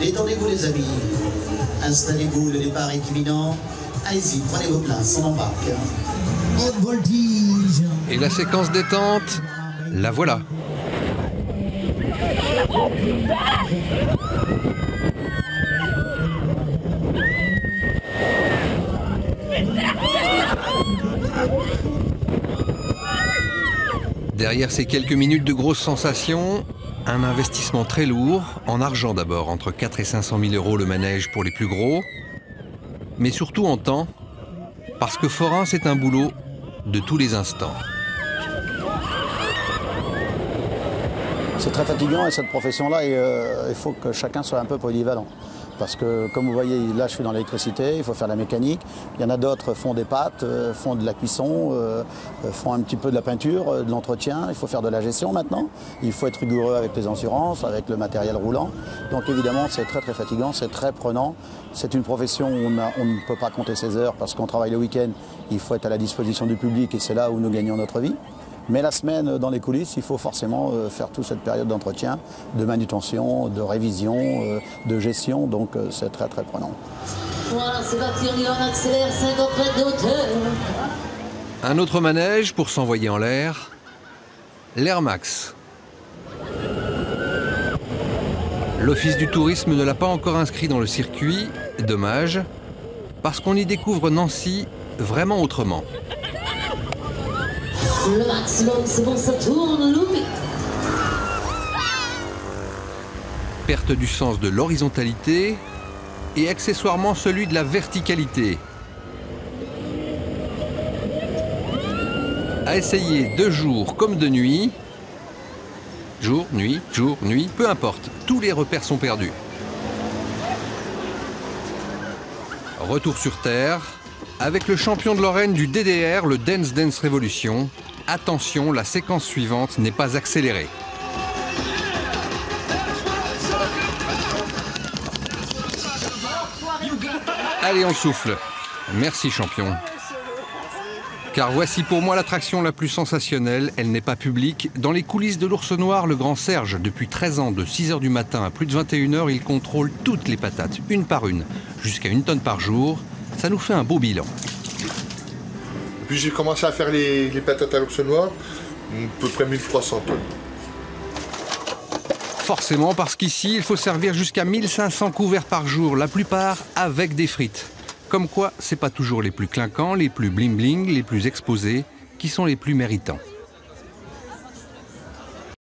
Détendez-vous les amis. Installez-vous, le départ est imminent. Allez-y, prenez vos places, on embarque. Haute voltige. Et la séquence détente, la voilà. Derrière ces quelques minutes de grosses sensations, un investissement très lourd, en argent d'abord, entre 4 et 500 000 euros le manège pour les plus gros, mais surtout en temps, parce que forain c'est un boulot de tous les instants. C'est très fatigant et cette profession-là, il faut que chacun soit un peu polyvalent. Parce que, comme vous voyez, là je suis dans l'électricité, il faut faire la mécanique. Il y en a d'autres font des pâtes, font de la cuisson, font un petit peu de la peinture, de l'entretien. Il faut faire de la gestion maintenant. Il faut être rigoureux avec les assurances, avec le matériel roulant. Donc évidemment, c'est très très fatigant, c'est très prenant. C'est une profession où on ne peut pas compter ses heures parce qu'on travaille le week-end. Il faut être à la disposition du public et c'est là où nous gagnons notre vie. Mais la semaine, dans les coulisses, il faut forcément faire toute cette période d'entretien, de manutention, de révision, de gestion. Donc c'est très très prenant. Voilà, c'est parti, on y va, on accélère, 50 mètres de hauteur. Un autre manège pour s'envoyer en l'air, l'Air Max. L'Office du tourisme ne l'a pas encore inscrit dans le circuit, dommage, parce qu'on y découvre Nancy vraiment autrement. Le maximum, c'est bon, ça tourne, loupé. Perte du sens de l'horizontalité et accessoirement celui de la verticalité. À essayer de jour comme de nuit, jour, nuit, peu importe, tous les repères sont perdus. Retour sur Terre, avec le champion de Lorraine du DDR, le Dance Dance Revolution. Attention, la séquence suivante n'est pas accélérée. Allez, on souffle. Merci, champion. Car voici pour moi l'attraction la plus sensationnelle. Elle n'est pas publique. Dans les coulisses de l'Ours Noir, le grand Serge, depuis 13 ans, de 6 h du matin à plus de 21 h, il contrôle toutes les patates, une par une, jusqu'à 1 tonne par jour. Ça nous fait un beau bilan. Puis j'ai commencé à faire les patates à l'Ours Noir, à peu près 1300 tonnes. Forcément, parce qu'ici, il faut servir jusqu'à 1500 couverts par jour, la plupart avec des frites. Comme quoi, c'est pas toujours les plus clinquants, les plus bling-bling, les plus exposés, qui sont les plus méritants.